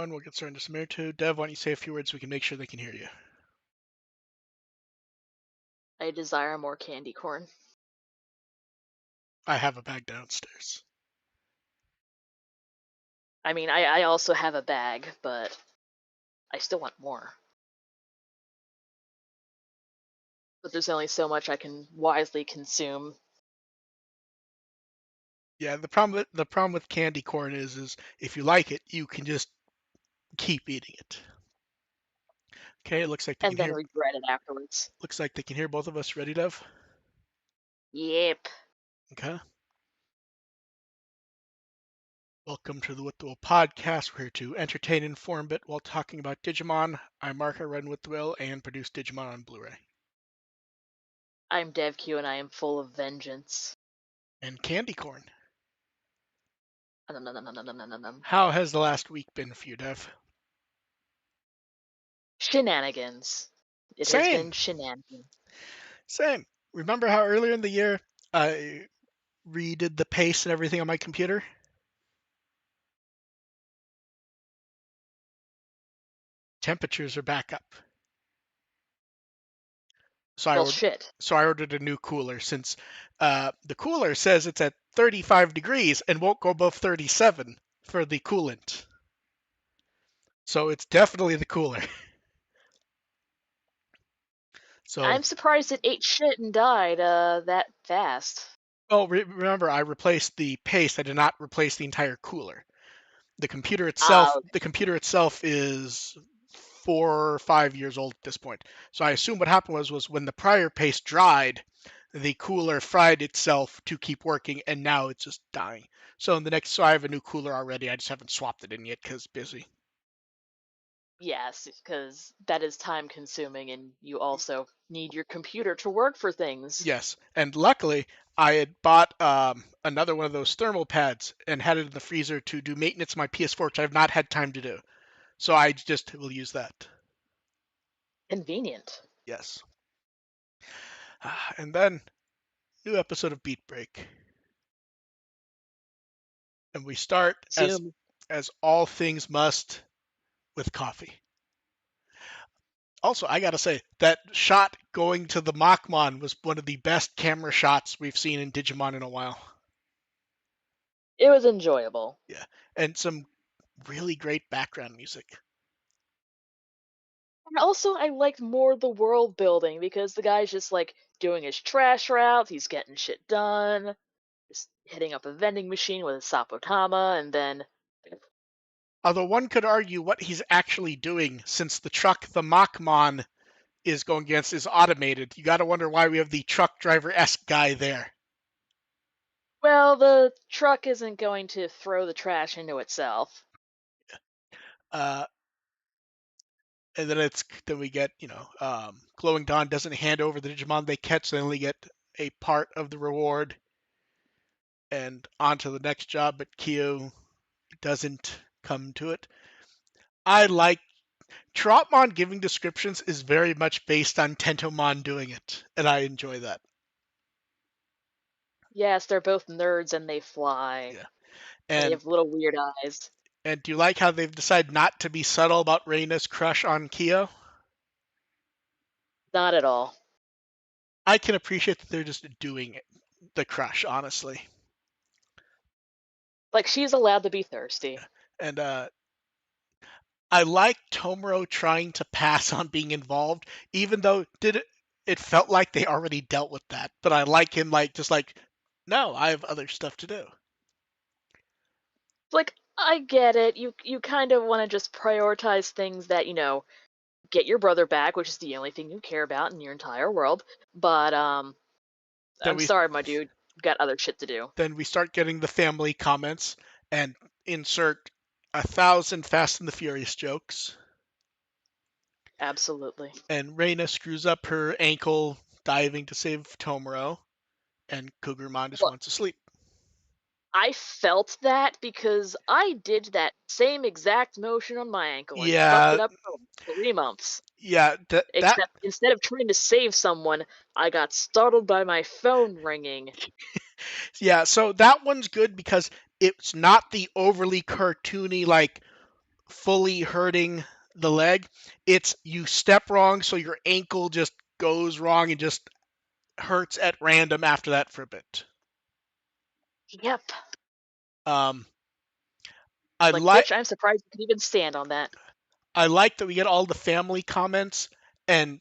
everyone. We'll get started in just a minute or two. Dev, why don't you say a few words so we can make sure they can hear you? I desire more candy corn. I have a bag downstairs. I mean, I also have a bag, but I still want more. But there's only so much I can wisely consume. Yeah, the problem with candy corn is if you like it, you can just keep eating it. Okay, it looks like they And can then hear. regret it afterwards. Looks like they can hear both of us. Ready, Dev? Yep. Okay. Welcome to the WtW podcast. We're here to entertain and inform a bit while talking about Digimon. I'm Mark. I run WtW and produce Digimon on Blu-ray. I'm DevQ and I am full of vengeance. And candy corn. Nom, nom, nom, nom, nom, nom, nom, nom. How has the last week been for you, Dev? Shenanigans. It has Same. been shenanigans. Same. Remember how earlier in the year I redid the pace and everything on my computer? Temperatures are back up. So I Well, ordered, shit. so I ordered a new cooler since the cooler says it's at 35 degrees and won't go above 37 for the coolant. So it's definitely the cooler. So, I'm surprised it ate shit and died that fast. remember I replaced the paste. I did not replace the entire cooler. The computer Ah, itself, the computer itself is 4 or 5 years old at this point. So I assume what happened was when the prior paste dried, the cooler fried itself to keep working, and now it's just dying. So I have a new cooler already. I just haven't swapped it in yet because busy. yes, because that is time consuming and you also need your computer to work for things. Yes, and luckily I had bought another one of those thermal pads and had it in the freezer to do maintenance on my PS4, which I've not had time to do. So I just will use that. Convenient. Yes. And then new episode of Beatbreak. And we start Zoom. as all things must with coffee. Also, I gotta say that shot going to the Machmon was one of the best camera shots we've seen in Digimon in a while. It was enjoyable. Yeah, and some really great background music. And also, I liked more the world building because the guy's just like doing his trash route, he's getting shit done, just hitting up a vending machine with a Sapotama, and then. Although one could argue what he's actually doing, since the truck the Machmon is going against is automated. You gotta wonder why we have the truck driver-esque guy there. Well, the truck isn't going to throw the trash into itself. Uh, and then we get Glowing Dawn doesn't hand over the Digimon they catch, they only get a part of the reward, and on to the next job, but Kyo doesn't come to it. I like Trotmon giving descriptions is very much based on Tentomon doing it, and I enjoy that. Yes, they're both nerds and they fly. Yeah. And they And have little weird eyes. and do you like how they've decided not to be subtle about Reina's crush on Kyo? Not at all. I can appreciate that they're just doing it, the crush, honestly. Like, she's allowed to be thirsty. And I like Tomoro trying to pass on being involved, even though it felt like they already dealt with that. But I like him no, I have other stuff to do. Like, I get it. You kind of want to just prioritize things that, get your brother back, which is the only thing you care about in your entire world. But Then I'm we sorry, my dude. You've got other shit to do. then we start getting the family comments and insert 1,000 Fast and the Furious jokes. Absolutely. And Reina screws up her ankle diving to save Tomoro, and Kugurumon just Well, wants to sleep. I felt that because I did that same exact motion on my ankle and fucked Yeah, it up for like 3 months. yeah, that Except instead of trying to save someone, I got startled by my phone ringing. yeah. So that one's good because it's not the overly cartoony like fully hurting the leg. It's you step wrong, so your ankle just goes wrong and just hurts at random after that for a bit. Yep. Um, I Like, like bitch, I'm surprised you can even stand on that. I like that we get all the family comments, and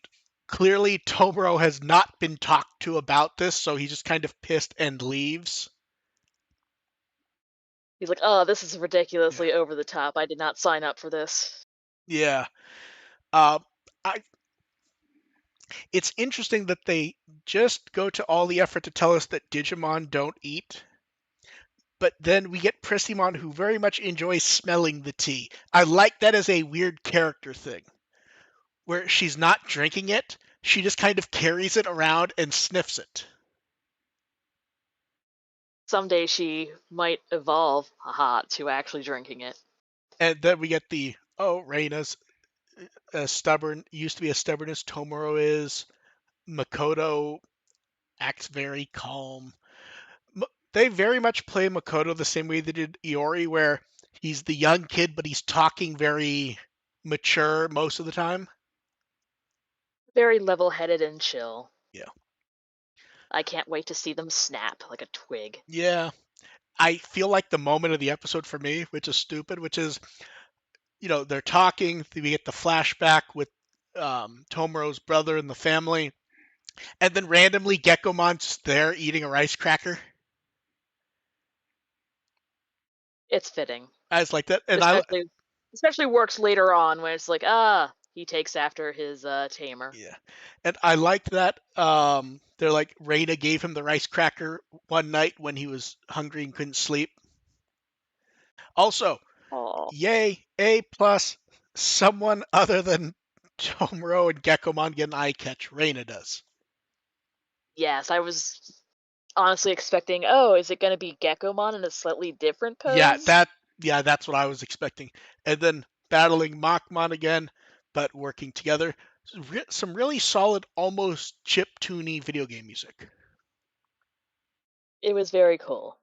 clearly Toboro has not been talked to about this, so he's just kind of pissed and leaves. He's like, oh, this is Yeah, ridiculously over the top. I did not sign up for this. yeah. Um, I It's interesting that they just go to all the effort to tell us that Digimon don't eat, but then we get Pressymon who very much enjoys smelling the tea. I like that as a weird character thing, where she's not drinking it, she just kind of carries it around and sniffs it. Someday she might evolve, haha, to actually drinking it. And then we get the, oh, Reina's stubborn, used to be as stubborn as Tomoro is. Makoto acts very calm. They very much play Makoto the same way they did Iori, where he's the young kid, but he's talking very mature most of the time. Very level headed and chill. Yeah. I can't wait to see them snap like a twig. Yeah. I feel like the moment of the episode for me, which is stupid, which is, they're talking, we get the flashback with Tomoro's brother and the family, and then randomly Geckomon's there eating a rice cracker. It's fitting. I was like that, and Especially works later on when it's like, ah, he takes after his tamer. yeah, and I liked that. They're like Reina gave him the rice cracker one night when he was hungry and couldn't sleep. Also, Oh. yay, A plus. Someone other than Tomoro and Geckomon get an eye catch. Reina does. Yes, I was honestly expecting, oh, is it going to be Geckomon in a slightly different Yeah, pose? that's what I was expecting. And then battling Machmon again, but working together. Some really solid, almost chip-tuney video game music. It was very cool.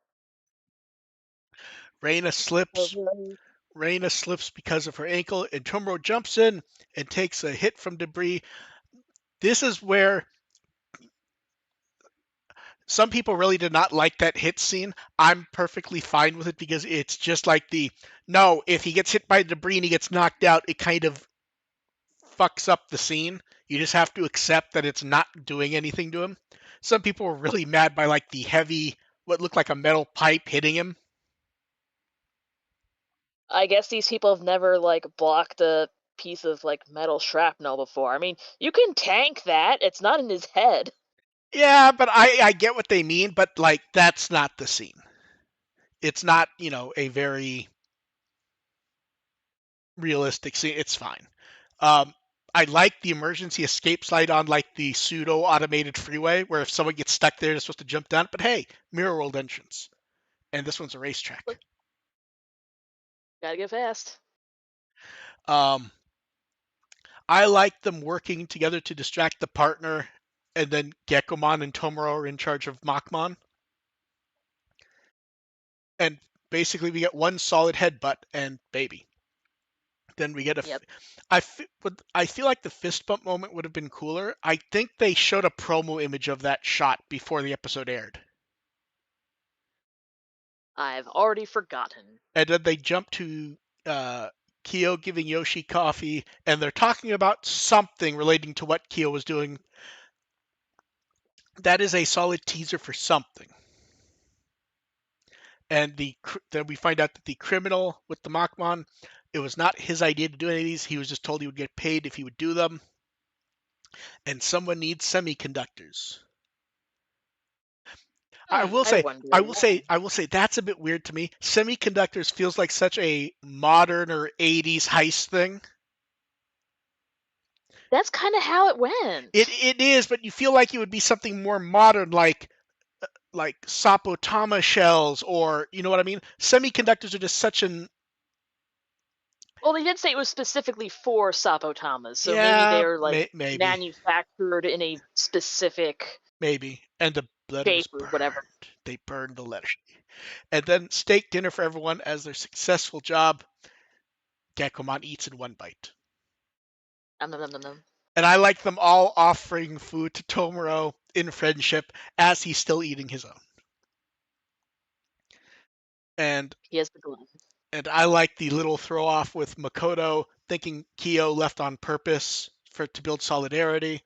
Reina slips. Over. Reina slips because of her ankle, and Tomoro jumps in and takes a hit from debris. This is where some people really did not like that hit scene. I'm perfectly fine with it because it's just like no, if he gets hit by debris and he gets knocked out, it kind of fucks up the scene. You just have to accept that it's not doing anything to him. Some people were really mad by like the heavy, what looked like a metal pipe hitting him. I guess these people have never like blocked a piece of like metal shrapnel before. I mean, you can tank that. It's not in his head. Yeah, but I get what they mean, but like that's not the scene. It's not, a very realistic scene. It's fine. Um, I like the emergency escape slide on like the pseudo automated freeway, where if someone gets stuck there, they're supposed to jump down. But hey, mirror world entrance, and this one's a racetrack. Look, gotta get fast. Um, I like them working together to distract the partner, and then Geckomon and Tomoro are in charge of Machmon, and basically we get one solid headbutt and baby. Then we get Yep. I feel like the fist bump moment would have been cooler. I think they showed a promo image of that shot before the episode aired. I've already forgotten. And then they jump to uh, Kyo giving Yoshi coffee, and they're talking about something relating to what Kyo was doing. That is a solid teaser for something. And then we find out that the criminal with the Machmon, it was not his idea to do any of these. He was just told he would get paid if he would do them. And someone needs semiconductors. I will I say, wonder I will say, why. I will say that's a bit weird to me. Semiconductors feels like such a modern or 80s heist thing. That's kind of how it It went. it is, but you feel like it would be something more modern, like Sapotama shells, or you know what I mean. Semiconductors are just such an Well, they did say it was specifically for Sapotamas, so maybe yeah, they're like maybe, manufactured in a specific maybe. And the letter was shape or whatever. burned. They burned the letter. And then steak dinner for everyone as their successful job. Gekkomon eats in one bite. Nom, nom, nom, nom, nom. And I like them all offering food to Tomura in friendship as he's still eating his own. And He has the glove. and I like the little throw off with Makoto thinking Kyo left on purpose for to build solidarity.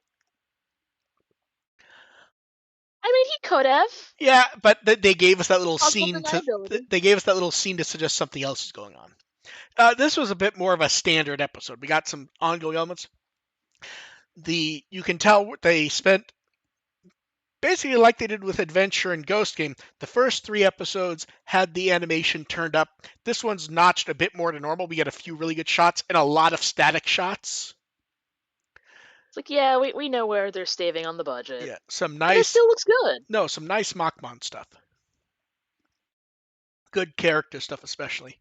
I mean, he could have. Yeah, but they gave us that little Possible scene to deniability. they gave us that little scene to suggest something else is going on. This was a bit more of a standard episode. We got some ongoing elements. You can tell they spent basically like they did with Adventure and Ghost Game. The first 3 episodes had the animation turned up. This one's notched a bit more to normal. We get a few really good shots and a lot of static shots. It's like, yeah, we know where they're staving on the budget. Yeah, But it still looks good. some nice Machmon stuff. Good character stuff, especially.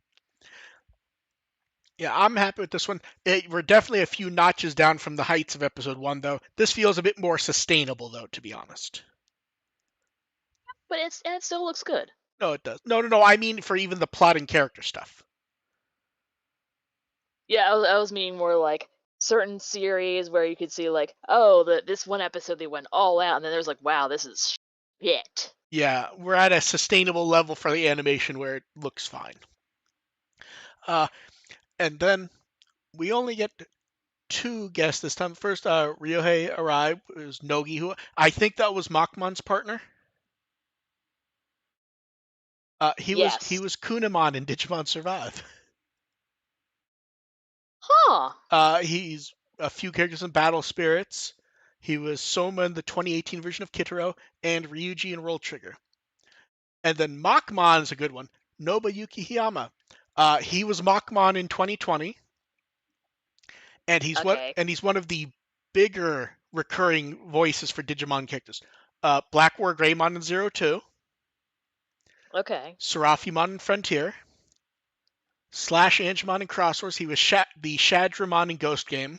Yeah, I'm happy with this one. We're definitely a few notches down from the heights of episode 1, though. This feels a bit more sustainable, though, to be honest. But it still looks good. No, it does. No. I mean for even the plot and character stuff. Yeah, I was meaning more like certain series where you could see like, oh, this one episode they went all out, and then there's like, wow, this is shit. Yeah, we're at a sustainable level for the animation where it looks fine. Uh, and then we only get 2 guests this time. First, Ryohei arrived. It was Nogi, who I think that was Machmon's partner. He Yes. was Kunamon in Digimon Survive. Huh. He's a few characters in Battle Spirits. He was Soma in the 2018 version of Kitaro and Ryuji in Roll Trigger. And then Machmon's a good one. Nobuyuki Hiyama. He was Machmon in 2020, and Okay. he's one of the bigger recurring voices for Digimon characters. Black War Greymon in 02, Okay. Serafimon in Frontier, Slash Angemon in Crosswords. He was the Shadramon in Ghost Game.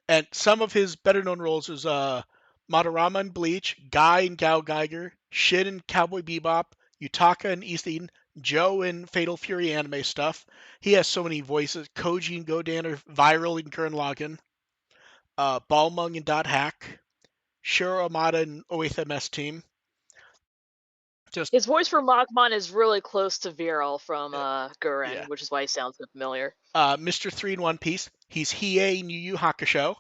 And some of his better known roles is Madarama in Bleach, Guy in Gao Geiger, Shin in Cowboy Bebop, Yutaka in East Eden, Joe in Fatal Fury anime stuff. He has so many voices. Koji in Godan are viral in Gurren Lagann. Balmung in Dot Hack. Shiro Amada in Oath MS Team. Just His voice for Machmon is really close to Viral from yeah. Gurren, which is why he sounds so familiar. Mr. 3 in One Piece. He's Hiei in Yu Yu Hakusho.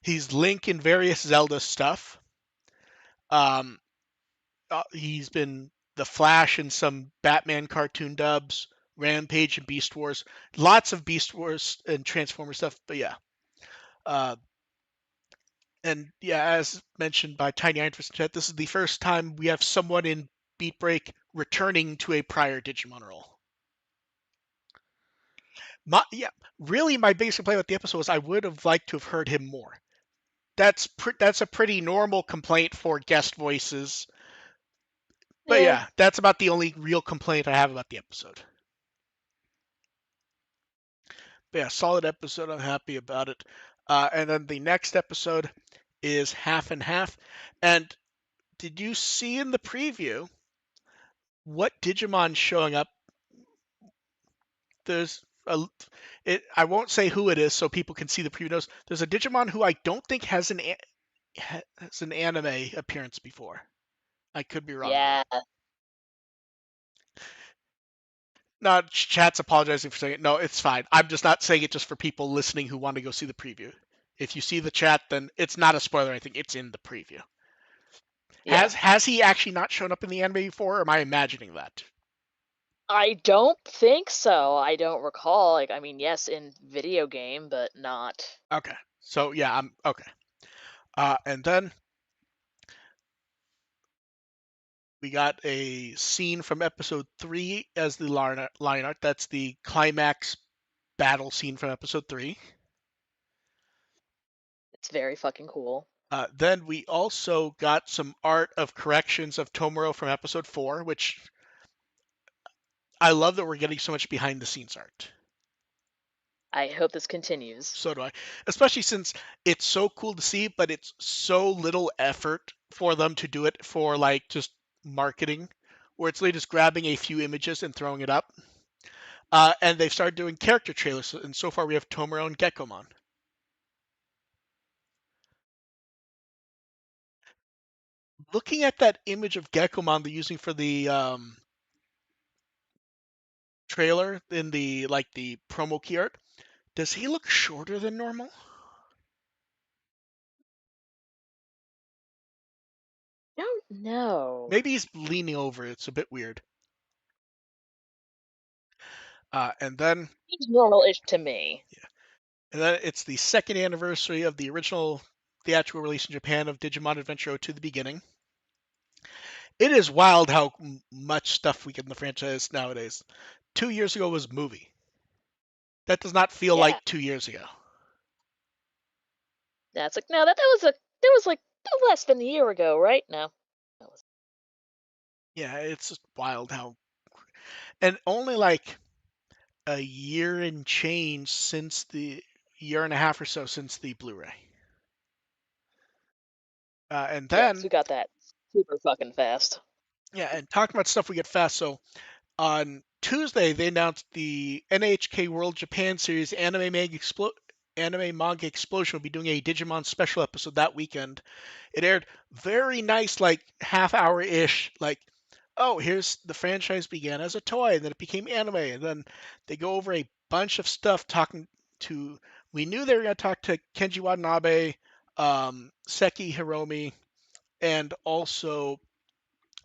He's Link in various Zelda stuff. Um, he's been the Flash in some Batman cartoon dubs, Rampage and Beast Wars, lots of Beast Wars and Transformer stuff. But yeah, uh, and yeah, as mentioned by Tiny Interest in Chat, this is the first time we have someone in Beatbreak returning to a prior Digimon role. Yeah, really, my biggest complaint with the episode was I would have liked to have heard him more. That's a pretty normal complaint for guest voices. But Yeah. yeah, that's about the only real complaint I have about the episode. But yeah, solid episode. I'm happy about it. And then the next episode is half and half. And did you see in the preview what Digimon's showing up? There's I won't say who it is so people can see the preview notes. There's a Digimon who I don't think has an anime appearance before. I could be wrong though. Yeah. No, chat's apologizing for saying it. No, it's fine. I'm just not saying it just for people listening who want to go see the preview. If you see the chat, then it's not a spoiler. I think it's in the preview. Yeah. Has he actually not shown up in the anime before, or am I imagining that? I don't think so. I don't recall. Like, I mean, yes, in video game, but not. Okay. So yeah, I'm okay. And then we got a scene from episode 3 as the line art. That's the climax battle scene from episode 3. It's very fucking cool. Then we also got some art of corrections of Tomoro from episode 4, which I love that we're getting so much behind the scenes art. I hope this continues. So do I. Especially since it's so cool to see, but it's so little effort for them to do it for like just marketing, where it's literally just grabbing a few images and throwing it up. And they've started doing character trailers, and so far we have Tomura and Gekkomon. Looking at that image of Gekkomon they're using for the trailer in the the promo key art, does he look shorter than normal? Don't know. Maybe he's leaning over. It's a bit weird. And then He's normal-ish to me. it's the second anniversary of the original theatrical release in Japan of Digimon Adventure 02 The Beginning. It is wild how much stuff we get in the franchise nowadays. 2 years ago was movie. That does not feel Yeah. like 2 years ago. That's like no, that was like less than a year ago, right? No. That was Yeah, it's just wild how, and only like a year and change since the year and a half or so since the Blu-ray. And yes, then, we got that super fucking fast. yeah, and talking about stuff we get fast. So on Tuesday, they announced the NHK World Japan Series Anime Manga Explosion will be doing a Digimon special episode that weekend. It aired very nice, like half-hour ish, like, oh, here's the franchise began as a toy, and then it became anime, and then they go over a bunch of stuff talking to. We knew they were going to talk to Kenji Watanabe, Seki Hiromi, and also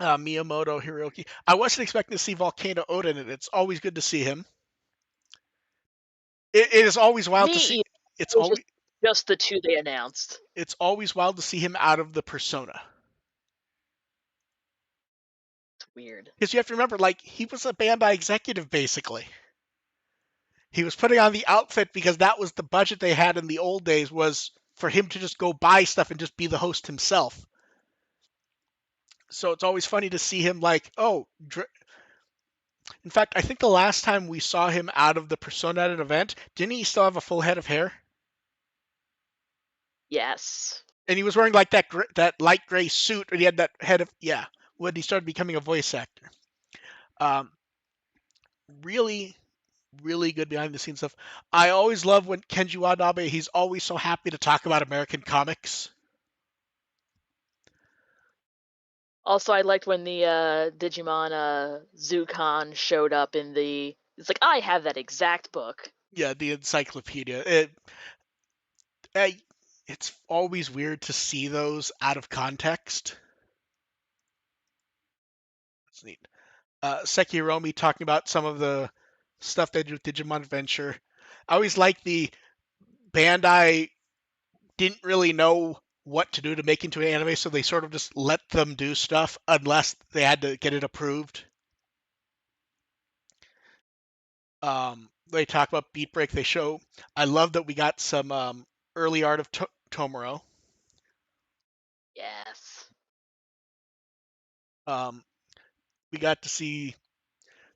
Miyamoto Hiroki. I wasn't expecting to see Volcano Oda in it. It's always good to see him. It is always wild Me to see. either. It's It was always just the two they announced. it's always wild to see him out of the persona. It's weird. Because you have to remember, like, he was a Bandai executive basically. He was putting on the outfit because that was the budget they had in the old days, was for him to just go buy stuff and just be the host himself. So it's always funny to see him like, oh, in fact, I think the last time we saw him out of the persona at an event, didn't he still have a full head of hair? Yes. And he was wearing like that light gray suit, and he had that head of, yeah, when he started becoming a voice actor. Um, really, really good behind the scenes stuff. I always love when Kenji Watanabe, he's always so happy to talk about American comics. Also, I liked when the Digimon Zukan showed up in the. It's like I have that exact book. Yeah, the encyclopedia. Uh, it's always weird to see those out of context. It's neat. Seki Hiromi talking about some of the stuff they did with Digimon Adventure. I always like the Bandai didn't really know what to do to make into an anime, so they sort of just let them do stuff unless they had to get it approved. They talk about Beatbreak. They show. I love that we got some early art of Tomoro. Yes. We got to see.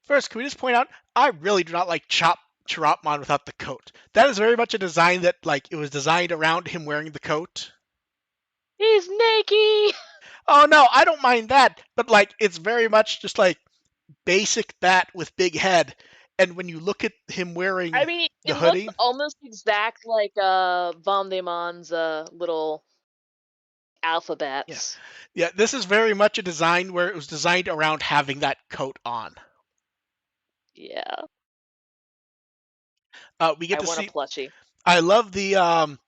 First, can we just point out? I really do not like Chirapmon without the coat. That is very much a design that, like, it was designed around him wearing the coat. He's naked. Oh no, I don't mind that, but like, it's very much just like basic bat with big head. And when you look at him wearing I mean, the it looks hoodie, almost exact like Von Demon's little yeah, alphabets. yeah, this is very much a design where it was designed around having that coat on. Yeah. We get I to want a see. plushie. I love the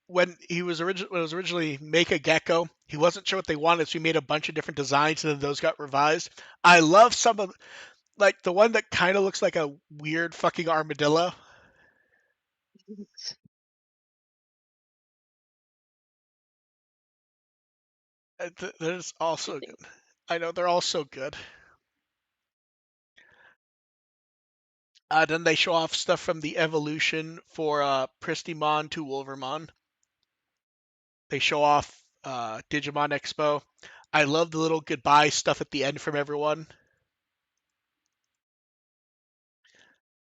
when it was originally Make a Gecko. He wasn't sure what they wanted, so he made a bunch of different designs, and then those got revised. I love some of, like, the one that kind of looks like a weird fucking armadillo. That is also good. I know they're all so good. Then they show off stuff from the evolution for Pristimon to Wolvermon. They show off Digimon Expo. I love the little goodbye stuff at the end from everyone.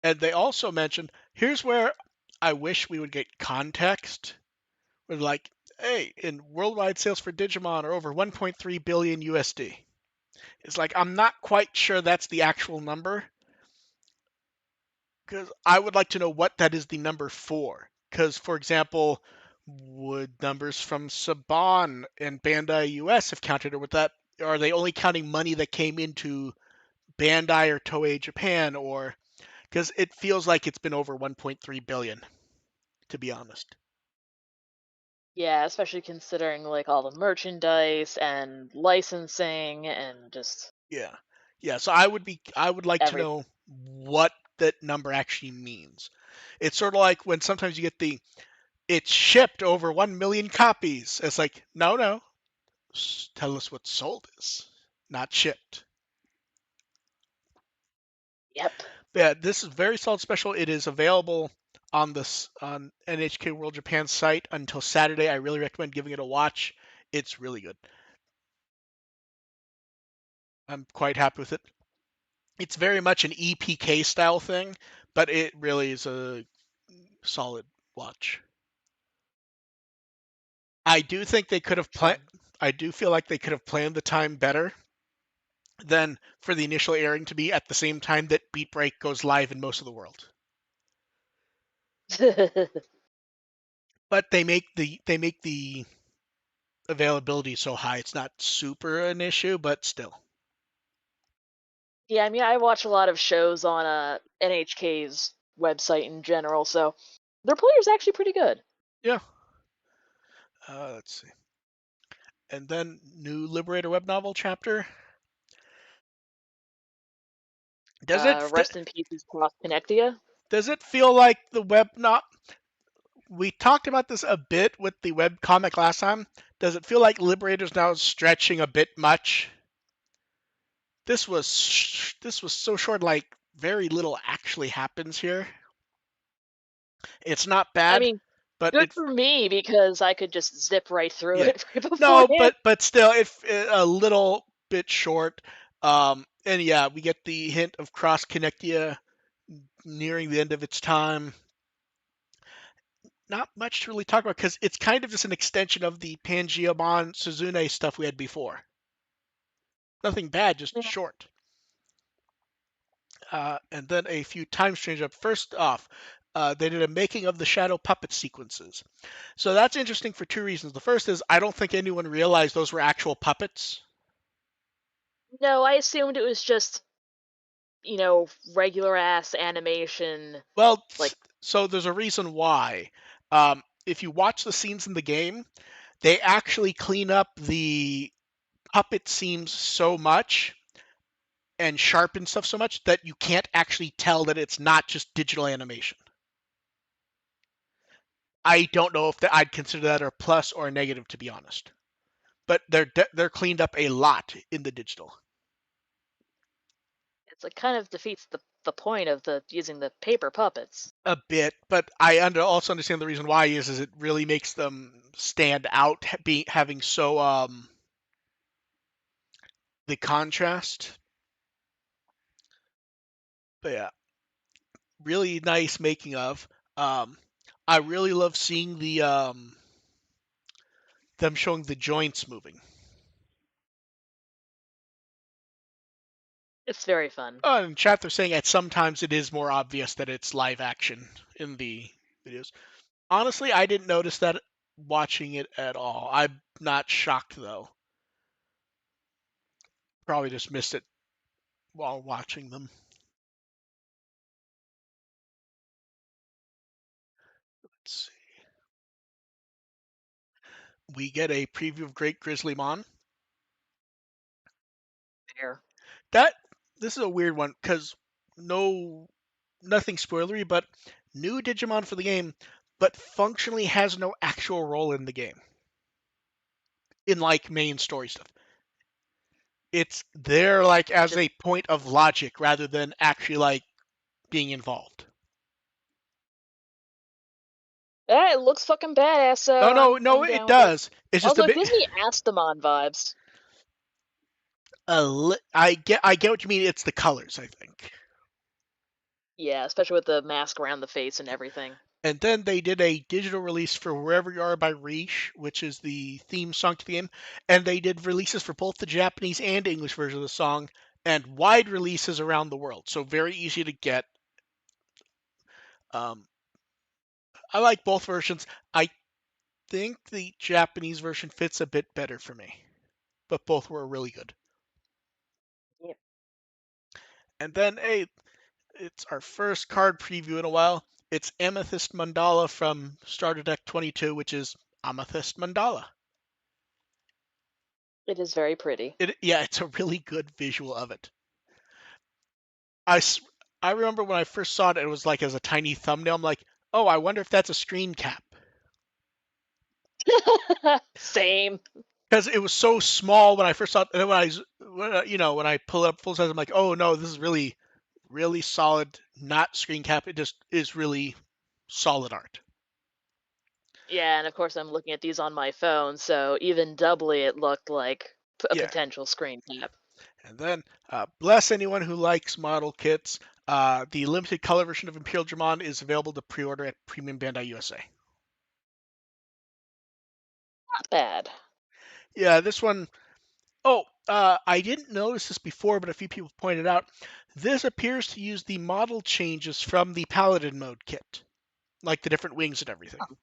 And they also mentioned, here's where I wish we would get context. With like, hey, in worldwide sales for Digimon are over 1.3 billion USD. It's like, I'm not quite sure that's the actual number, because I would like to know what that is the number for. Because, for example, would numbers from Saban and Bandai US have counted, or would that? Are they only counting money that came into Bandai or Toei Japan, or because it feels like it's been over 1.3 billion, to be honest. Yeah, especially considering like all the merchandise and licensing and just Yeah, yeah. So I would like to everything. know what that number actually means. It's sort of like when sometimes you get the it's shipped over 1 million copies. It's like no, no. Tell us what sold is, not shipped. Yep. Yeah, this is very solid special. It is available on this on NHK World Japan site until Saturday. I really recommend giving it a watch. It's really good. I'm quite happy with it. It's very much an EPK style thing, but it really is a solid watch. I do think they could have planned. Fun. I do feel like they could have planned the time better than for the initial airing to be at the same time that Beat Break goes live in most of the world. But they make the availability so high, it's not super an issue, but still. Yeah, I mean, I watch a lot of shows on NHK's website in general, so their player's actually pretty good. Yeah. Let's see. And then new Liberator web novel chapter. Does it Rest in peace, Cross Connectia. does it feel like the web not? We talked about this a bit with the web comic last time. Does it feel like Liberator's now stretching a bit much? This was so short, like very little actually happens here. It's not I bad, mean, but good it for me because I could just zip right through yeah. it right No, beforehand. but still, it a little bit short. And yeah, we get the hint of Cross Connectia nearing the end of its time. Not much to really talk about because it's kind of just an extension of the Pangeamon Suzune stuff we had before. Nothing bad, just Yeah. short. And then a few time change up. First off, they did a making of the shadow puppet sequences. So that's interesting for two reasons. The first is I don't think anyone realized those were actual puppets. No, I assumed it was just, regular ass animation. Well, Like, so there's a reason why. If you watch the scenes in the game, they actually clean up the puppet seams so much and sharpen stuff so much that you can't actually tell that it's not just digital animation. I don't know if I'd consider that a plus or a negative, to be honest. But they're cleaned up a lot in the digital. it's like kind of defeats the point of the using the paper puppets. A bit, but I also understand the reason why is it really makes them stand out, having so the contrast. But yeah, really nice making of. Um, I really love seeing them showing the joints moving. It's very fun. Oh, in chat they're saying at sometimes it is more obvious that it's live action in the videos. Honestly, I didn't notice that watching it at all. I'm not shocked though. Probably just missed it while watching them. Let's see. We get a preview of Great Grizzlymon. There. That this is a weird one because no nothing spoilery, but new Digimon for the game, but functionally has no actual role in the game in like main story stuff. It's there like as Just a point of logic rather than actually like being involved. it looks fucking badass, so No, no, I'm no, it down with it. does. It's just a Also, it bit. gives me Astamon vibes. I get what you mean. It's the colors, I think. Yeah, especially with the mask around the face and everything. And then they did a digital release for Wherever You Are by Riche, which is the theme song to the game. And they did releases for both the Japanese and English version of the song, and wide releases around the world. So very easy to get. Um, I like both versions. I think the Japanese version fits a bit better for me, but both were really good. Yep. And then, hey, it's our first card preview in a while. It's Amethyst Mandala from Starter Deck 22, which is Amethyst Mandala. It is very pretty. Yeah, it's a really good visual of it. I, I remember when I first saw it, it was like as a tiny thumbnail. I'm like, oh, I wonder if that's a screen cap. Same. Because it was so small when I first saw it. And then when I pull it up full size, I'm like, oh no, this is really, really solid, not screen cap. It just is really solid art. Yeah, and of course I'm looking at these on my phone, so even doubly it looked like a Yeah. potential screen cap. And then, bless anyone who likes model kits. The limited color version of Imperial Dramon is available to pre-order at Premium Bandai USA. Not bad. Yeah, this one. Oh, I didn't notice this before, but a few people pointed out. This appears to use the model changes from the Paladin mode kit, like the different wings and everything. Oh,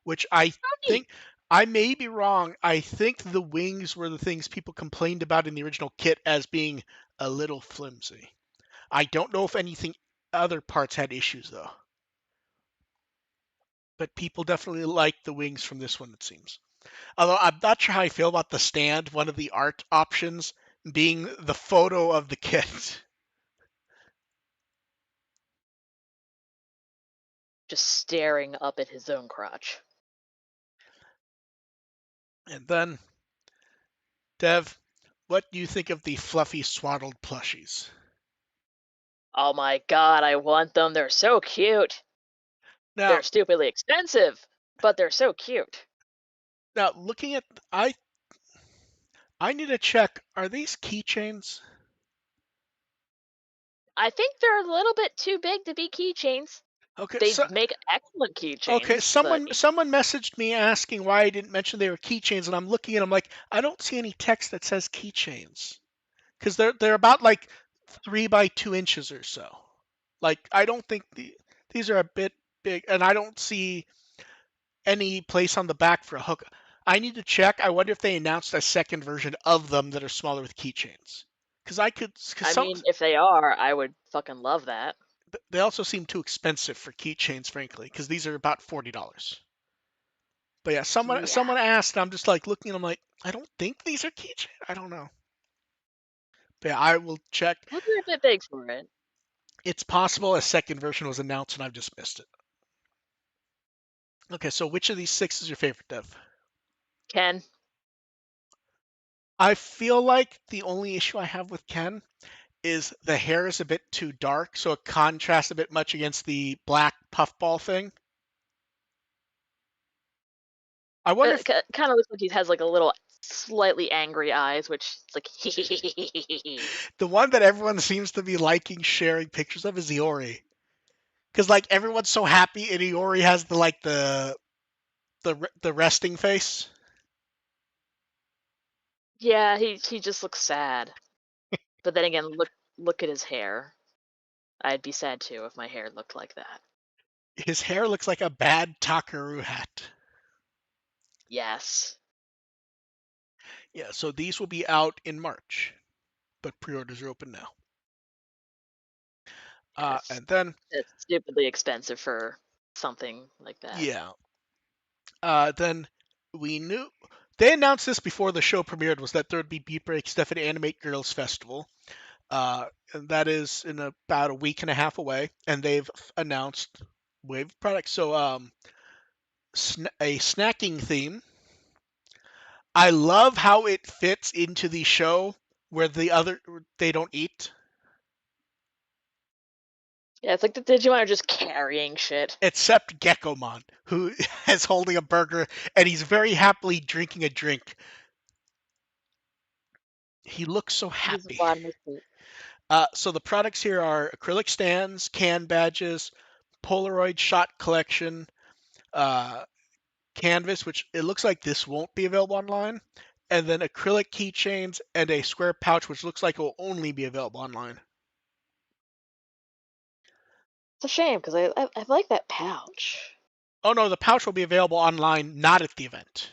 Which I neat. think I may be wrong. I think the wings were the things people complained about in the original kit as being a little flimsy. I don't know if anything other parts had issues though. But people definitely like the wings from this one, it seems. Although I'm not sure how I feel about the stand, one of the art options being the photo of the kit. Just staring up at his own crotch. And then, Dev, what do you think of the fluffy swaddled plushies? Oh my god, I want them. They're so cute. Now, They're stupidly expensive, but they're so cute. now looking at I need to check. Are these keychains? I think they're a little bit too big to be keychains. Okay, They so make excellent okay, keychains, but someone messaged me asking why I didn't mention they were keychains, and I'm looking and I'm like, I don't see any text that says keychains because they're about like 3 by 2 inches or so. Like I don't think these are a bit big, and I don't see any place on the back for a hook. I need to check. I wonder if they announced a second version of them that are smaller with keychains. Because I mean, if they are, I would fucking love that. they also seem too expensive for keychains, frankly, because these are about $40. But yeah, Yeah, someone asked, and I'm just like looking, and I'm like, I don't think these are keychains. I don't know. But yeah, I will check. those are a bit big for it. It's possible a second version was announced and I've just missed it. Okay, so which of these six is your favorite, Dev? Ken, I feel like the only issue I have with Ken is the hair is a bit too dark, so it contrasts a bit much against the black puffball thing. I wonder if kind of looks like he has like a little slightly angry eyes, which is like the one that everyone seems to be liking sharing pictures of is Iori. Because like everyone's so happy, and Iori has the resting face. yeah, he just looks sad. But then again, look at his hair. I'd be sad too if my hair looked like that. His hair looks like a bad Takaru hat. Yes, Yeah, so these will be out in March, but pre-orders are open now. yes, And then, it's stupidly expensive for something like that. yeah, then we knew they announced this before the show premiered was that there would be Beatbreak Stuff at Animate Girls Festival, and that is in about a week and a half away, and they've announced wave products. So, a snacking theme. I love how it fits into the show where they don't eat. Yeah, it's like the Digimon are just carrying shit. Except Gekomon, who is holding a burger and he's very happily drinking a drink. He looks so He's happy. bottom of seat. So the products here are acrylic stands, can badges, Polaroid shot collection, uh, canvas, which it looks like this won't be available online, and then acrylic keychains and a square pouch, which looks like it will only be available online. It's a shame because I like that pouch. Oh no, the pouch will be available online, not at the event.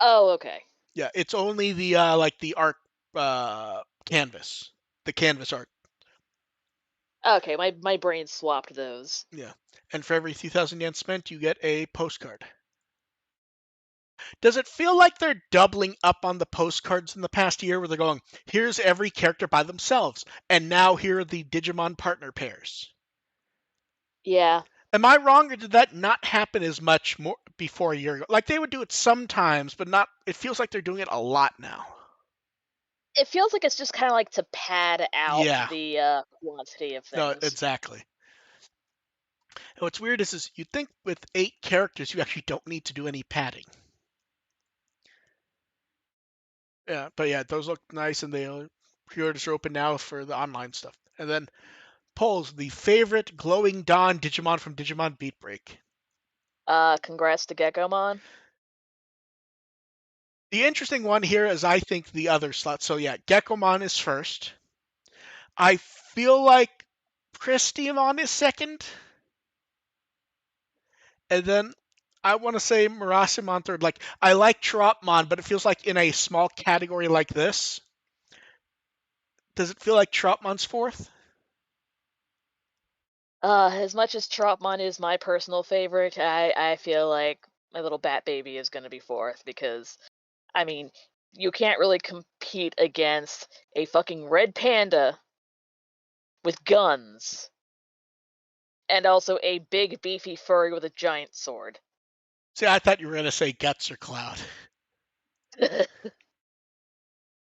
Oh, okay. Yeah, it's only the like the art canvas, the canvas art. Okay, my brain swapped those. Yeah, and for every 3,000 yen spent, you get a postcard. Does it feel like they're doubling up on the postcards in the past year, where they're going, here's every character by themselves, and now here are the Digimon partner pairs? Yeah, Am I wrong, or did that not happen as much more before a year ago? Like they would do it sometimes, but not. It feels like they're doing it a lot now. it feels like it's just kind of like to pad out Yeah, the quantity of no, things. exactly. And what's weird is you think with 8 characters, you actually don't need to do any padding. Yeah, but yeah, those look nice, and pre-orders are open now for the online stuff. And then polls the favorite glowing dawn Digimon from Digimon Beatbreak. Congrats to Gekomon. The interesting one here is I think the other slot. So yeah, Gekomon is first. I feel like Christiamon is second. And then I want to say Murasimon third. Like I like Tropmon, but it feels like in a small category like this. Does it feel like Tropmon's fourth? As much as Tropmon is my personal favorite, I feel like my little bat baby is gonna be fourth because I mean, you can't really compete against a fucking red panda with guns and also a big beefy furry with a giant sword. See, I thought you were gonna say Guts or Cloud.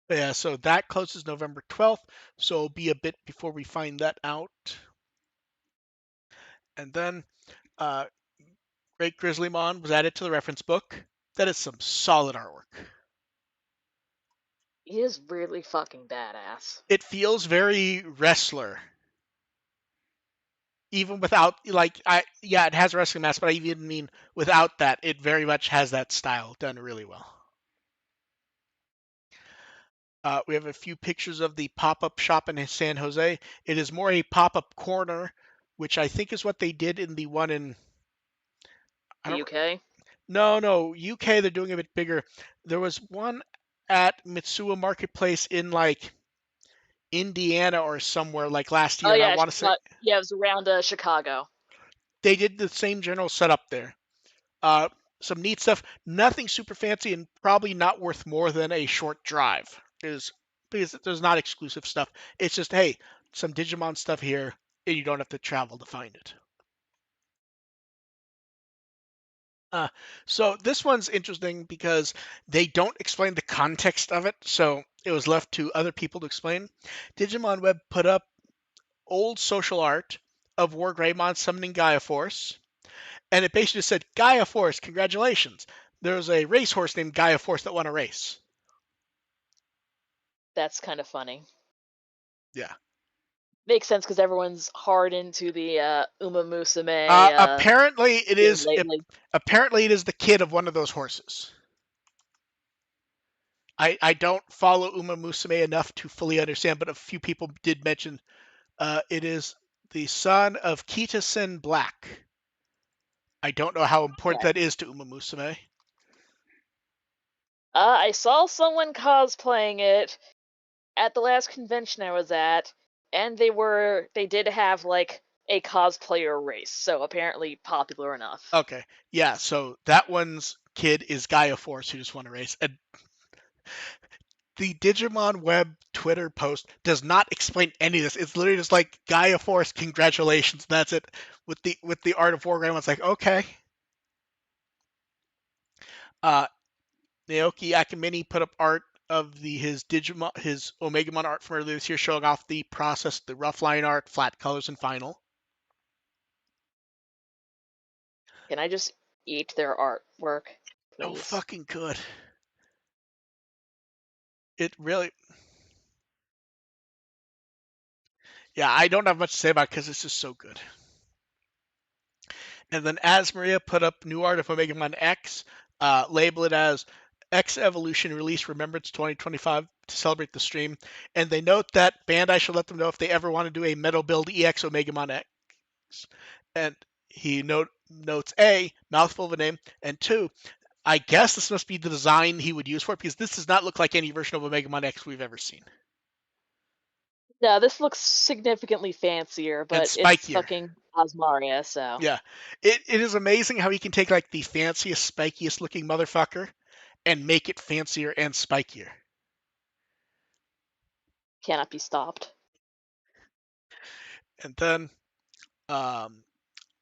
But yeah, so that closes November 12th. So it'll be a bit before we find that out. And then uh, Great Grizzlymon was added to the reference book. That is some solid artwork. He is really fucking badass. It feels very wrestler, even without like it has a wrestling mask, but I even mean without that, it very much has that style done really well. We have a few pictures of the pop-up shop in San Jose. It is more a pop-up corner, which I think is what they did in the one in I The don't UK? no UK. They're doing a bit bigger. There was one at Mitsuwa Marketplace in like Indiana or somewhere like last Oh year, and I yeah, want to say yeah, it was around Chicago. they did the same general setup there. Uh, some neat stuff. Nothing super fancy, and probably not worth more than a short drive. Is because there's not exclusive stuff. It's just hey, some Digimon stuff here, and you don't have to travel to find it. Uh, so this one's interesting because they don't explain the context of it, so it was left to other people to explain. Digimon Web put up old social art of War Greymon summoning Gaia Force, and it basically said, Gaia Force, congratulations. There's a racehorse named Gaia Force that won a race. That's kind of funny. Yeah. Makes sense because everyone's hard into the Uma Musume Apparently it thing is lately. apparently it is the kid of one of those horses. I don't follow Uma Musume enough to fully understand, but a few people did mention it is the son of Kitasen Black. I don't know how important Okay. that is to Uma Musume. I saw someone cosplaying it at the last convention I was at, and they did have like a cosplayer race, so apparently popular enough. Okay, yeah. So that one's kid is Gaia Force who just won a race, and the Digimon Web Twitter post does not explain any of this. It's literally just like Gaia Force, congratulations. That's it. With the art of Wargram, it's like okay. Uh, Naoki Akamine put up art of his Omegamon art from earlier this year, showing off the process, the rough line art, flat colors, and final. Can I just eat their artwork, Oh, please? fucking good. It really, yeah. I don't have much to say about it because it's just so good. And then as Maria put up new art of Omegamon X, label it as X Evolution Release Remembrance 2025 to celebrate the stream. And they note that Bandai should let them know if they ever want to do a metal build EX Omegamon X. things. And he notes A, mouthful of a name, and two, I guess this must be the design he would use for it because this does not look like any version of Omegamon X we've ever seen. No, this looks significantly fancier, And but it's spikier. fucking Osmaria, so Yeah. It is amazing how he can take like the fanciest, spikiest looking motherfucker and make it fancier and spikier. cannot be stopped. And then um,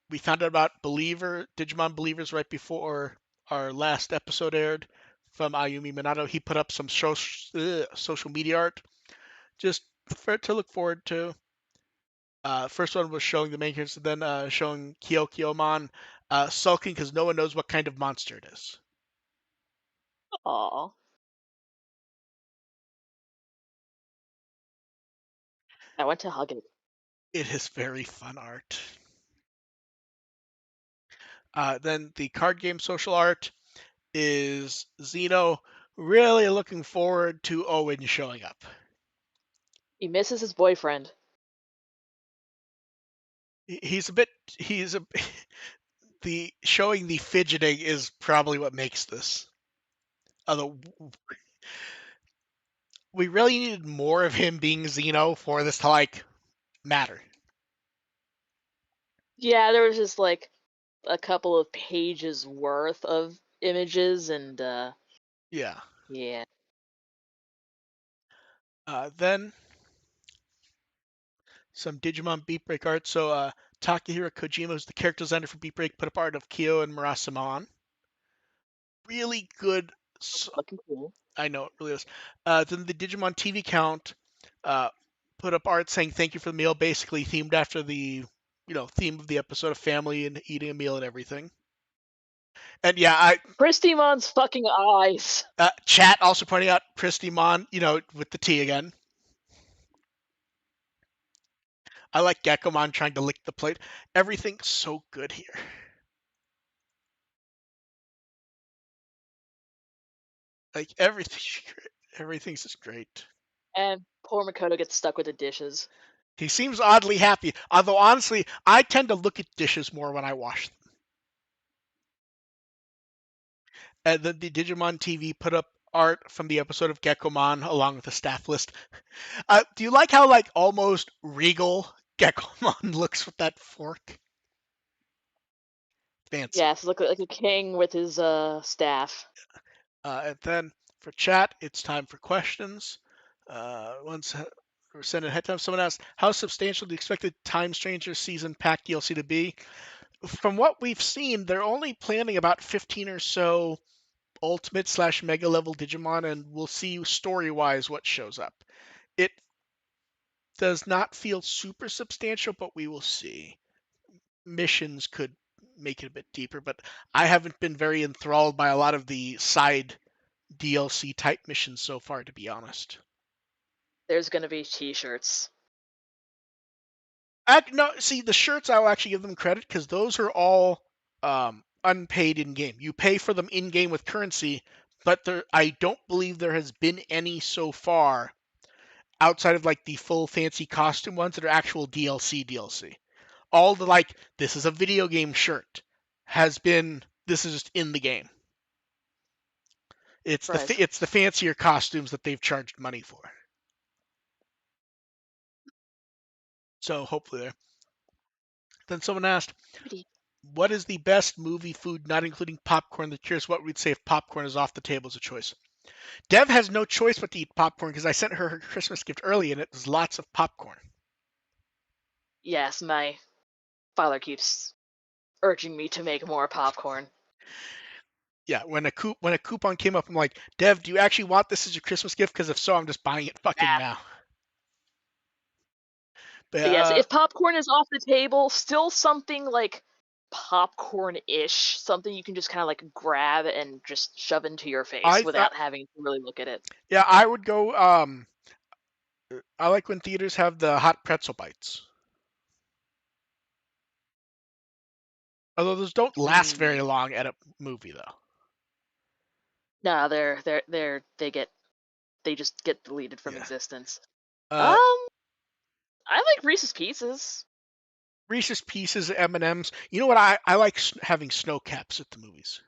we found out about Digimon Believers right before our last episode aired from Ayumi Minato. He put up some social media art just to look forward to. First one was showing the main characters, then showing Kyokyomon sulking because no one knows what kind of monster it is. Aw. I went to hug it. It is very fun art. Then the card game social art is Zeno really looking forward to Owen showing up. He misses his boyfriend. He's a bit. He's a. The showing the fidgeting is probably what makes this. Although we really needed more of him being Zeno for this to like matter. Yeah, there was just like a couple of pages worth of images and Yeah. yeah. Then some Digimon Beatbreak art. So Takahiro Kojima, who's the character designer for Beatbreak, put up art of Kyo and Murasamon. Really good. Looking cool. I know it really is. Then the Digimon TV count uh, put up art saying thank you for the meal, basically themed after the theme of the episode of family and eating a meal and everything. And yeah, Pristimon's fucking eyes. chat also pointing out Pristimon, with the T again. I like Geckomon trying to lick the plate. Everything's so good here. Like everything's just great. And poor Makoto gets stuck with the dishes. He seems oddly happy. Although honestly, I tend to look at dishes more when I wash them. And then the Digimon TV put up art from the episode of Geckomon along with a staff list. Do you like how like almost regal Geckomon looks with that fork? Fancy. Yes, look like a king with his staff. And then for chat, it's time for questions. Once we're sending ahead time, someone asked, "How substantial do you expect the Time Stranger season pack DLC to be?" From what we've seen, they're only planning about 15 or so Ultimate / Mega level Digimon, and we'll see story wise what shows up. It does not feel super substantial, but we will see. Missions could make it a bit deeper, but I haven't been very enthralled by a lot of the side DLC type missions so far, to be honest. There's gonna be t-shirts. No, see, the shirts I'll actually give them credit because those are all unpaid in game. You pay for them in game with currency, but I don't believe there has been any so far outside of like the full fancy costume ones that are actual DLC. All the like, this is a video game shirt has been, this is just in the game. Right. It's the fancier costumes that they've charged money for. So hopefully there. Then someone asked, what is the best movie food, not including popcorn? They're curious what we'd say if popcorn is off the table as a choice. Dev has no choice but to eat popcorn because I sent her Christmas gift early and it was lots of popcorn. Yes, my father keeps urging me to make more popcorn. Yeah, when a coupon came up, I'm like, Dev, do you actually want this as your Christmas gift? Because if so, I'm just buying it fucking now. But But yes, if popcorn is off the table, still something like popcorn-ish, something you can just kind of like grab and just shove into your face I thought, without having to really look at it. yeah, I would go. I like when theaters have the hot pretzel bites. Although those don't last very Mm. long at a movie, though. No, they just get deleted from Yeah. existence. Uh, Um, I like Reese's Pieces. Reese's Pieces, M&Ms. You know what? I like having snow caps at the movies.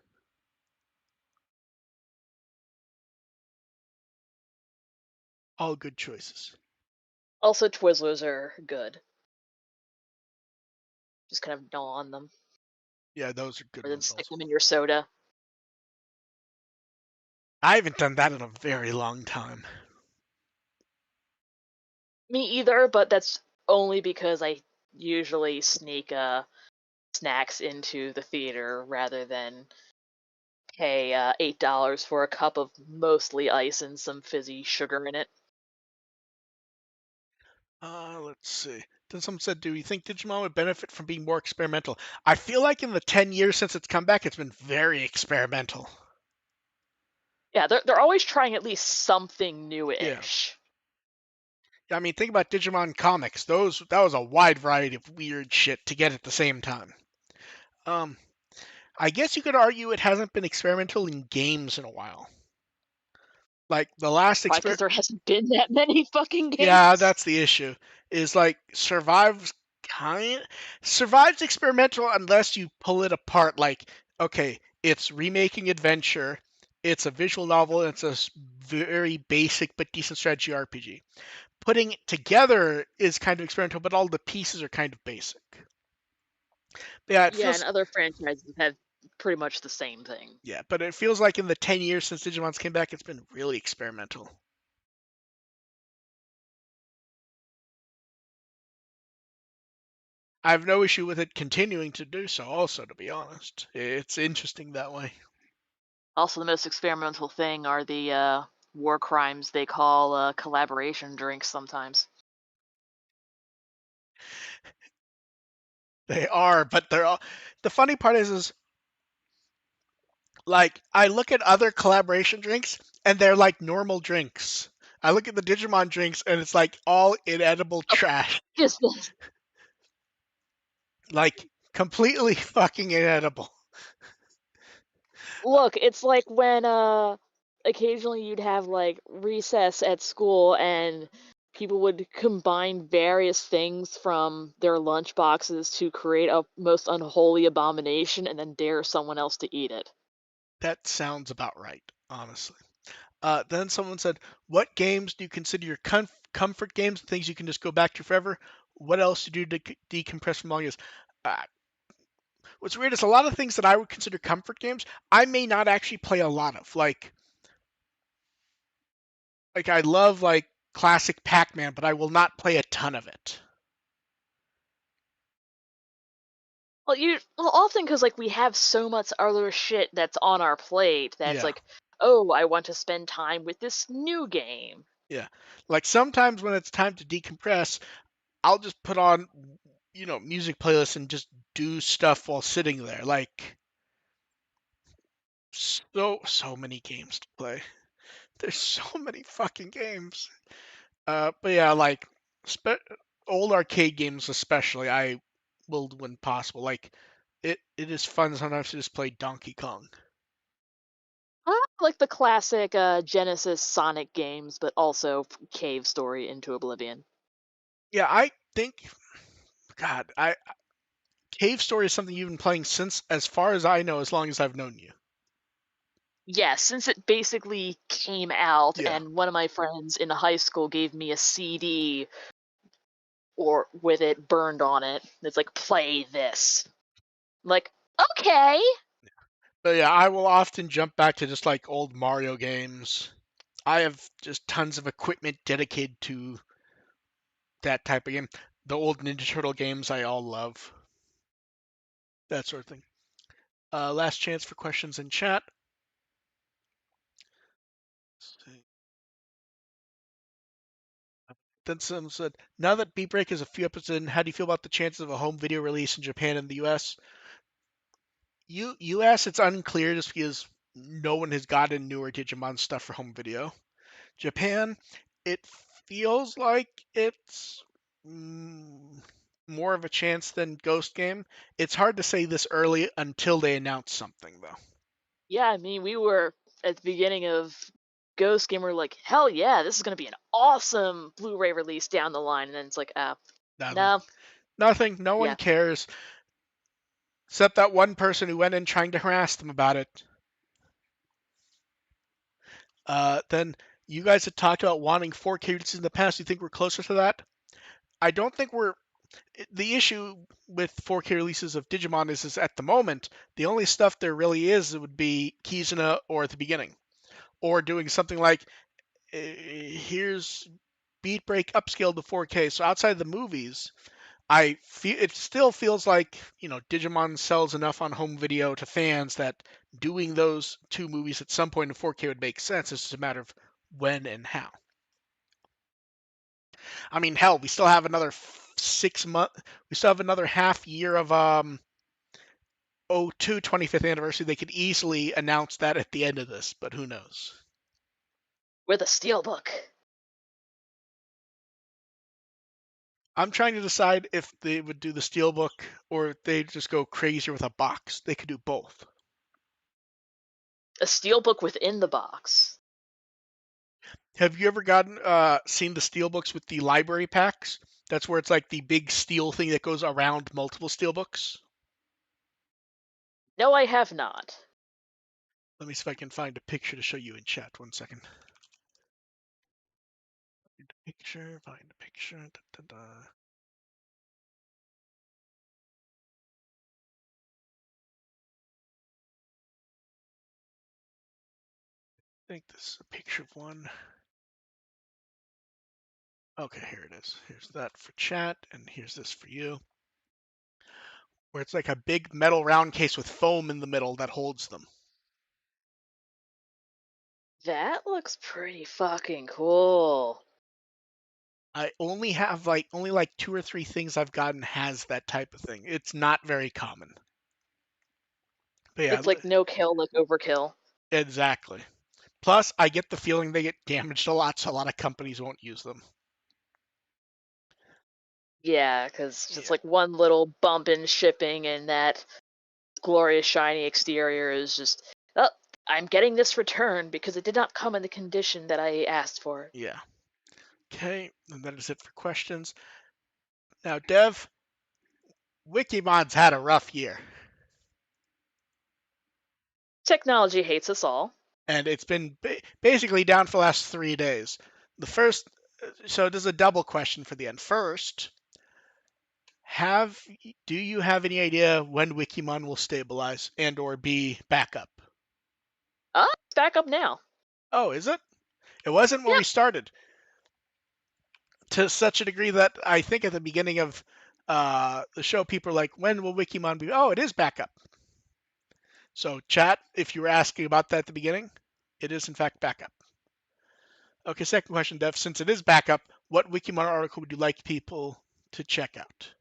All good choices. Also, Twizzlers are good. Just kind of gnaw on them, Yeah, those are good or then ones stick also. them in your soda. I haven't done that in a very long time. Me either, but that's only because I usually sneak snacks into the theater rather than pay $8 for a cup of mostly ice and some fizzy sugar in it. Let's see. Then someone said, "Do you think Digimon would benefit from being more experimental?" I feel like in the 10 years since it's come back, it's been very experimental. Yeah, they're always trying at least something Yeah. newish. I mean, think about Digimon comics. Those that was a wide variety of weird shit to get at the same time. Um, I guess you could argue it hasn't been experimental in games in a while. Like the last Why? Because exper there hasn't been that many fucking Yeah, games. that's the issue. Is like Survive's experimental unless you pull it apart. Like, okay, it's remaking adventure, it's a visual novel, and it's a very basic but decent strategy RPG. Putting it together is kind of experimental, but all the pieces are kind of basic. Yeah, it Yeah, and feels other franchises have pretty much the same thing. yeah, but it feels like in the 10 years since Digimon's came back, it's been really experimental. I have no issue with it continuing to do so. Also, to be honest, it's interesting that way. Also, the most experimental thing are the war crimes they call collaboration drinks sometimes. They are, but they're all. The funny part is like I look at other collaboration drinks and they're like normal drinks. I look at the Digimon drinks and it's like all inedible Oh, trash, just this. like completely fucking inedible. Look, it's like when occasionally you'd have like recess at school and people would combine various things from their lunch boxes to create a most unholy abomination and then dare someone else to eat it. That sounds about right, honestly. Then someone said, "What games do you consider your comfort games? Things you can just go back to forever? What else do you do to decompress from long years?" Uh, what's weird is a lot of things that I would consider comfort games, I may not actually play a lot of. Like I love like classic Pac-Man, but I will not play a ton of it. Well, often because like we have so much other shit that's on our plate that's Yeah, like, oh, I want to spend time with this new game. yeah. Like sometimes when it's time to decompress, I'll just put on, music playlists and just do stuff while sitting there. Like so many games to play. There's so many fucking games. But yeah, like spe- old arcade games especially, I will when possible. Like it is fun sometimes to just play Donkey Kong. I like the classic Genesis Sonic games, but also Cave Story into Oblivion. Yeah, I think God, I Cave Story is something you've been playing since, as far as I know, as long as I've known you. Yes, since it basically came out, Yeah, and one of my friends in high school gave me a CD or with it burned on it. It's like, play this. I'm like, okay. but yeah, I will often jump back to just like old Mario games. I have just tons of equipment dedicated to that type of game. The old Ninja Turtle games I all love. That sort of thing. Last chance for questions in chat. Then some said, now that Beatbreak is a few episodes in, how do you feel about the chances of a home video release in Japan and the US? US, it's unclear just because no one has gotten newer Digimon stuff for home video. Japan, it feels like it's more of a chance than Ghost Game. It's hard to say this early until they announce something, though. Yeah, I mean, we were at the beginning of Ghost Game, we are like, hell yeah, this is going to be an awesome Blu ray release down the line. And then it's like, Um, no. Nothing. No one Yeah. cares except that one person who went in trying to harass them about it. Then you guys had talked about wanting 4K releases in the past. You think we're closer to that? I don't think we're. The issue with 4K releases of Digimon is at the moment, the only stuff there really is would be Kizuna or at the beginning. Or doing something like, here's Beatbreak upscaled to 4K. So outside of the movies, I feel it still feels like Digimon sells enough on home video to fans that doing those two movies at some point in 4K would make sense. It's just a matter of when and how. I mean, hell, we still have another 6 month. We still have another half year of O2 25th anniversary. They could easily announce that at the end of this, but who knows? With a steelbook. I'm trying to decide if they would do the steelbook or if they just go crazier with a box. They could do both. A steelbook within the box. Have you ever gotten seen the steelbooks with the library packs? That's where it's like the big steel thing that goes around multiple steelbooks. No, I have not. Let me see if I can find a picture to show you in chat. One second. Find a picture. Find a picture. Da, da, da. I think this is a picture of one. Okay, here it is. Here's that for chat, and here's this for you. Where it's like a big metal round case with foam in the middle that holds them. That looks pretty fucking cool. I only have like two or three things I've gotten has that type of thing. It's not very common. But yeah, It's like no kill, like overkill. exactly. Plus, I get the feeling they get damaged a lot, so a lot of companies won't use them. Yeah, because just Yeah, like one little bump in shipping and that glorious shiny exterior is just, oh, I'm getting this returned because it did not come in the condition that I asked for. yeah. Okay, and that is it for questions. Now, Dev, Wikimod's had a rough year, Technology hates us all. and it's been basically down for the last 3 days. The first, so there's a double question for the end. First, have do you have any idea when Wikimon will stabilize and or be back up? It's back up now. Oh, is it? It wasn't when we Yep. started. To such a degree that I think at the beginning of the show, people are like, "When will Wikimon be?" Oh, it is back up. So, chat, if you were asking about that at the beginning, it is in fact back up. Okay, second question, Dev. Since it is back up, what Wikimon article would you like people to check out?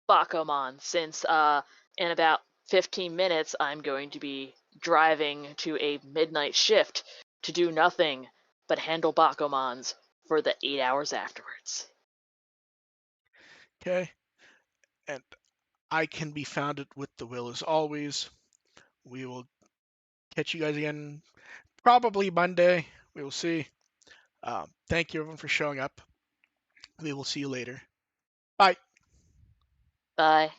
Bakumon, since in about 15 minutes I'm going to be driving to a midnight shift to do nothing but handle Bakumons for the 8 hours afterwards. Okay, and I can be found at with the will as always. We will catch you guys again probably Monday. We will see. Thank you everyone for showing up. We will see you later. Bye. Bye.